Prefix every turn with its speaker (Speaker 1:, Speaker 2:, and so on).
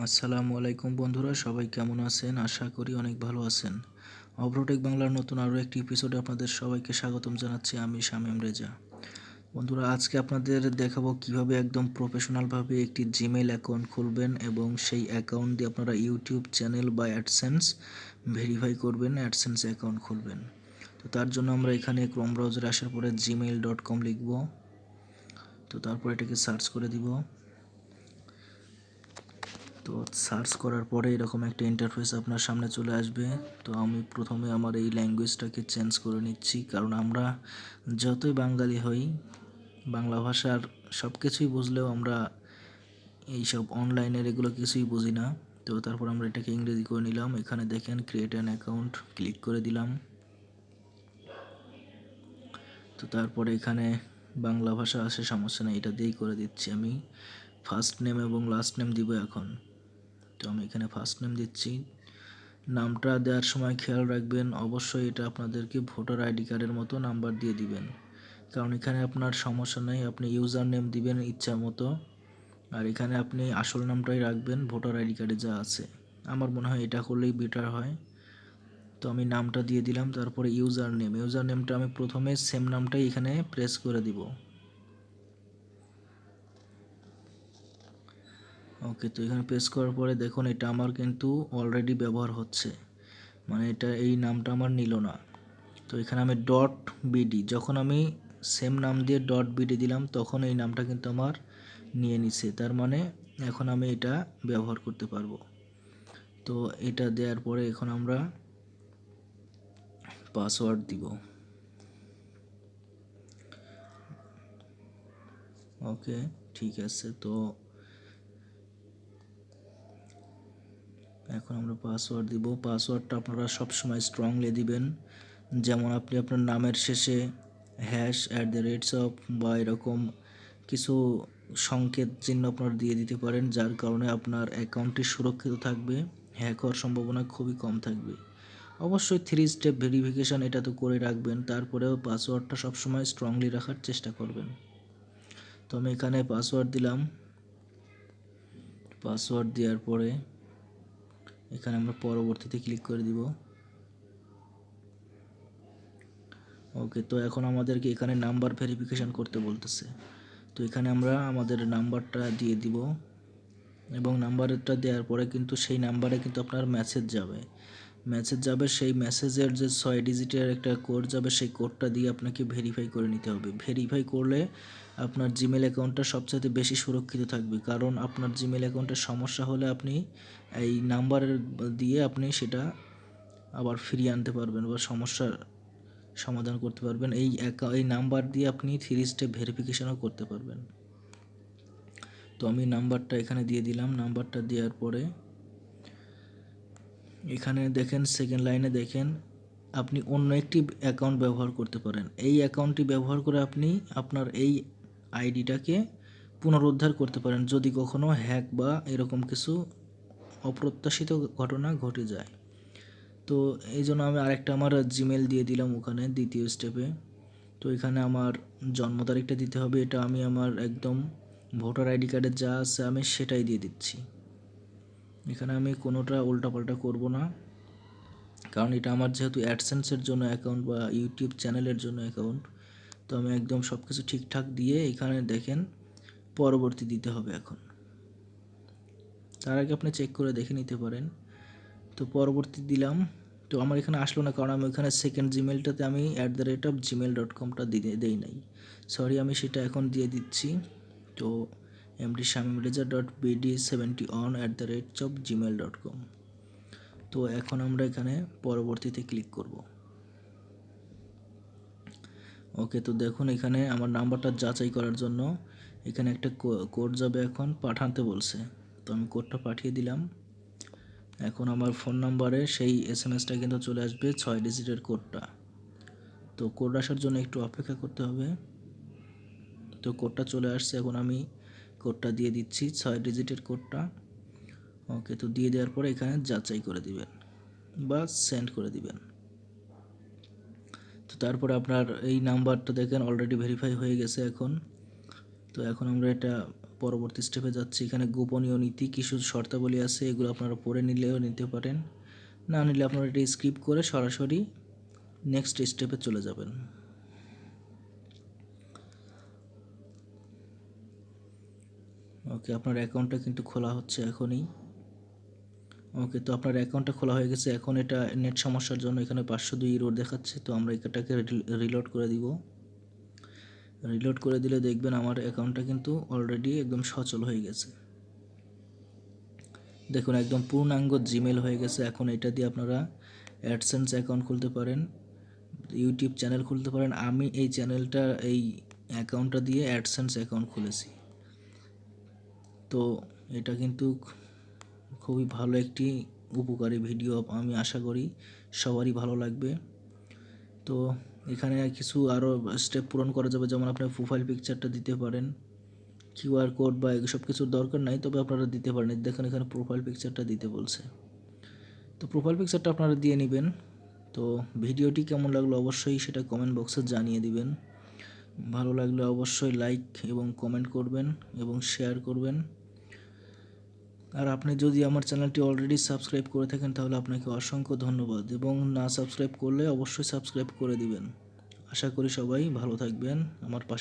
Speaker 1: আসসালামু আলাইকুম বন্ধুরা, সবাই কেমন আছেন? আশা করি অনেক ভালো আছেন। অভ্রটেক বাংলার নতুন আরও একটি এপিসোডে আপনাদের সবাইকে স্বাগতম জানাচ্ছি। আমি শামীম রেজা। বন্ধুরা, আজকে আপনাদের দেখাবো কিভাবে একদম প্রফেশনালভাবে একটি জিমেইল অ্যাকাউন্ট খুলবেন এবং সেই অ্যাকাউন্ট দিয়ে আপনারা ইউটিউব চ্যানেল বা অ্যাডসেন্স ভেরিফাই করবেন, অ্যাডসেন্স অ্যাকাউন্ট খুলবেন। তো তার জন্য আমরা এখানে ক্রোম ব্রাউজারে আসার পরে gmail.com লিখব। তো তারপর এটাকে সার্চ করে দিব। তো সার্চ করার পরে এরকম একটা ইন্টারফেস আপনার সামনে চলে আসবে। তো আমি প্রথমে আমার এই ল্যাঙ্গুয়েজটাকে চেঞ্জ করে নিচ্ছি, কারণ আমরা যতই বাঙালি হই, বাংলা ভাষার সব কিছুই বুঝলেও আমরা এইসব অনলাইনের এগুলো কিছুই বুঝি না। তো তারপর আমরা এটাকে ইংরেজি করে নিলাম। এখানে দেখেন ক্রিয়েট অ্যান অ্যাকাউন্ট ক্লিক করে দিলাম। তো তারপরে এখানে বাংলা ভাষা আসে, সমস্যা নেই, এটা দিয়েই করে দিচ্ছি। আমি ফার্স্ট নেম এবং লাস্ট নেম দিব এখন। তো আমি এখানে ফার্স্ট নেম দিচ্ছি। নামটা দেওয়ার সময় খেয়াল রাখবেন, অবশ্যই এটা আপনাদেরকে ভোটার আইডি কার্ডের মতো নাম্বার দিয়ে দিবেন, কারণ এখানে আপনার সমস্যা নেই, আপনি ইউজার নেম দিবেন ইচ্ছা মতো, আর এখানে আপনি আসল নামটাই রাখবেন ভোটার আইডি কার্ডে যা আছে। আমার মনে হয় এটা করলেই বেটার হয়। তো আমি নামটা দিয়ে দিলাম। তারপরে ইউজার নেমটা আমি প্রথমে সেম নামটাই এখানে প্রেস করে দিব। ওকে, তো এখানে প্রেস করার পরে দেখুন এটা আমার কিন্তু অলরেডি ব্যবহার হচ্ছে, মানে এটা এই নামটা আমার নিল না। তো এখানে আমি ডট বিডি, যখন আমি সেম নাম দিয়ে ডট বিডি দিলাম তখন এই নামটা কিন্তু আমার নিয়ে নিছে, তার মানে এখন আমি এটা ব্যবহার করতে পারবো। তো এটা দেওয়ার পরে এখন আমরা পাসওয়ার্ড দিব। ওকে, ঠিক আছে। তো এখন আমরা পাসওয়ার্ড দিব। পাসওয়ার্ডটা আপনারা সবসময় স্ট্রংলি দিবেন, যেমন আপনি আপনার নামের শেষে #@ বা এরকম কিছু সংকেত চিহ্ন আপনারা দিয়ে দিতে পারেন, যার কারণে আপনার অ্যাকাউন্টটি সুরক্ষিত থাকবে, হ্যাক হওয়ার সম্ভাবনা খুবই কম থাকবে। অবশ্যই 3 স্টেপ ভেরিফিকেশান এটা তো করে রাখবেন, তারপরেও পাসওয়ার্ডটা সবসময় স্ট্রংলি রাখার চেষ্টা করবেন। তো আমি এখানে পাসওয়ার্ড দিলাম। পাসওয়ার্ড দেওয়ার পরে এখানে আমরা পরবর্তীতে ক্লিক করে দিব। ওকে, তো এখন আমাদেরকে এখানে নাম্বার ভেরিফিকেশান করতে বলতেছে। তো এখানে আমরা আমাদের নাম্বারটা দিয়ে দিব, এবং নাম্বারটা দেওয়ার পরে কিন্তু সেই নাম্বারে কিন্তু আপনার মেসেজ যাবে, সেই মেসেজের যে 6 ডিজিটের একটা কোড যাবে, সেই কোডটা দিয়ে আপনাকে ভেরিফাই করে নিতে হবে। ভেরিফাই করলে আপনার জিমেল অ্যাকাউন্টটা সবচেয়ে বেশি সুরক্ষিত থাকবে, কারণ আপনার জিমেল অ্যাকাউন্টের সমস্যা হলে আপনি এই নাম্বারের দিয়ে আপনি সেটা আবার ফিরিয়ে আনতে পারবেন বা সমস্যার সমাধান করতে পারবেন। এই নাম্বার দিয়ে আপনি 3 স্টেপ ভেরিফিকেশনও করতে পারবেন। তো আমি নাম্বারটা এখানে দিয়ে দিলাম। নাম্বারটা দেওয়ার পরে এখানে দেখেন সেকেন্ড লাইনে দেখেন আপনি অন্য একটি অ্যাকাউন্ট ব্যবহার করতে পারেন। এই অ্যাকাউন্টটি ব্যবহার করে আপনি আপনার এই আইডিটাকে পুনরুদ্ধার করতে পারেন যদি কখনো হ্যাক বা এরকম কিছু অপ্রত্যাশিত ঘটনা ঘটে যায়। তো এই জন্য আমি আরেকটা আমার জিমেল দিয়ে দিলাম ওখানে দ্বিতীয় স্টেপে। তো এখানে আমার জন্ম তারিখটা দিতে হবে, এটা আমি আমার একদম ভোটার আইডি কার্ডে যা আছে আমি সেটাই দিয়ে দিচ্ছি। এখানে আমি কোনোটা উল্টাপাল্টা করব না, কারণ এটা আমার যেহেতু অ্যাডসেন্সের জন্য অ্যাকাউন্ট বা ইউটিউব চ্যানেলের জন্য অ্যাকাউন্ট। তো আমি একদম সব কিছু ঠিকঠাক দিয়ে এখানে দেখেন পরবর্তী দিতে হবে এখন। তার আগে আপনি চেক করে দেখে নিতে পারেন। তো পরবর্তী দিলাম। তো আমার এখানে আসলো না, কারণ আমি ওখানে সেকেন্ড জিমেলটাতে আমি @gmail.comটা দেই নাই। সরি, আমি সেটা এখন দিয়ে দিচ্ছি। তো mdshamimreza.bd70on@gmail.com। তো এখন আমরা এখানে পরবর্তীতে ক্লিক করব। ওকে, তো দেখুন এখানে আমার নাম্বারটা যাচাই করার জন্য এখানে একটা কোড যাবে, এখন পাঠাতে বলছে। তো আমি কোডটা পাঠিয়ে দিলাম। এখন আমার ফোন নাম্বারে সেই এসএমএসটা কিন্তু চলে আসবে 6 ডিজিটের কোডটা। তো কোড আসার জন্য একটু অপেক্ষা করতে হবে। তো কোডটা চলে আসছে, এখন আমি কোডটা দিয়ে দিচ্ছি 6 ডিজিটের কোডটা। ওকে, তো দিয়ে দেওয়ার পরে এখানে যাচাই করে দিবেন বা সেন্ড করে দিবেন। তো তারপরে আপনার এই নাম্বারটা দেখেন অলরেডি ভেরিফাই হয়ে গেছে এখন। তো এখন আমরা এটা পরবর্তী স্টেপে যাচ্ছি। এখানে গোপনীয় নীতি কিছু শর্তাবলী আছে, এগুলো আপনারা পড়ে নিলেও নিতে পারেন, না নিলে আপনারা এটা স্কিপ করে সরাসরি নেক্সট স্টেপে চলে যাবেন। ওকে, আপনার অ্যাকাউন্টটা কিন্তু খোলা হচ্ছে এখনই। ওকে, তো আপনার অ্যাকাউন্টটা খোলা হয়ে গেছে। এখন এটা নেট সমস্যার জন্য এখানে 502 ইউরো দেখাচ্ছে, তো আমরা এটাকে রিলোড করে দিব। রিলোড করে দিলে দেখবেন আমার অ্যাকাউন্টটা কিন্তু অলরেডি একদম সচল হয়ে গেছে। দেখুন একদম পূর্ণাঙ্গ জিমেল হয়ে গেছে। এখন এটা দিয়ে আপনারা অ্যাডসেন্স অ্যাকাউন্ট খুলতে পারেন, ইউটিউব চ্যানেল খুলতে পারেন। আমি এই চ্যানেলটা এই অ্যাকাউন্টটা দিয়ে অ্যাডসেন্স অ্যাকাউন্ট খুলেছি। তো এটা কিন্তু খুবই ভালো একটি উপকারী ভিডিও, আমি আশা করি সবারই ভালো লাগবে। তো এখানে কিছু আরও স্টেপ পূরণ করা যাবে, যেমন আপনার প্রোফাইল পিকচারটা দিতে পারেন, কিউআর কোড বা এসব কিছুর দরকার নাই, তবে আপনারা দিতে পারেন। দেখেন এখানে প্রোফাইল পিকচারটা দিতে বলছে, তো প্রোফাইল পিকচারটা আপনারা দিয়ে নেবেন। তো ভিডিওটি কেমন লাগলো অবশ্যই সেটা কমেন্ট বক্সে জানিয়ে দিবেন। ভালো লাগলে অবশ্যই লাইক এবং কমেন্ট করবেন এবং শেয়ার করবেন। আর আপনি যদি আমার চ্যানেলটি অলরেডি সাবস্ক্রাইব করে থাকেন তাহলে আপনাকে অসংখ্য ধন্যবাদ, এবং না সাবস্ক্রাইব করলে অবশ্যই সাবস্ক্রাইব করে দিবেন। আশা করি সবাই ভালো থাকবেন, আমার পাশে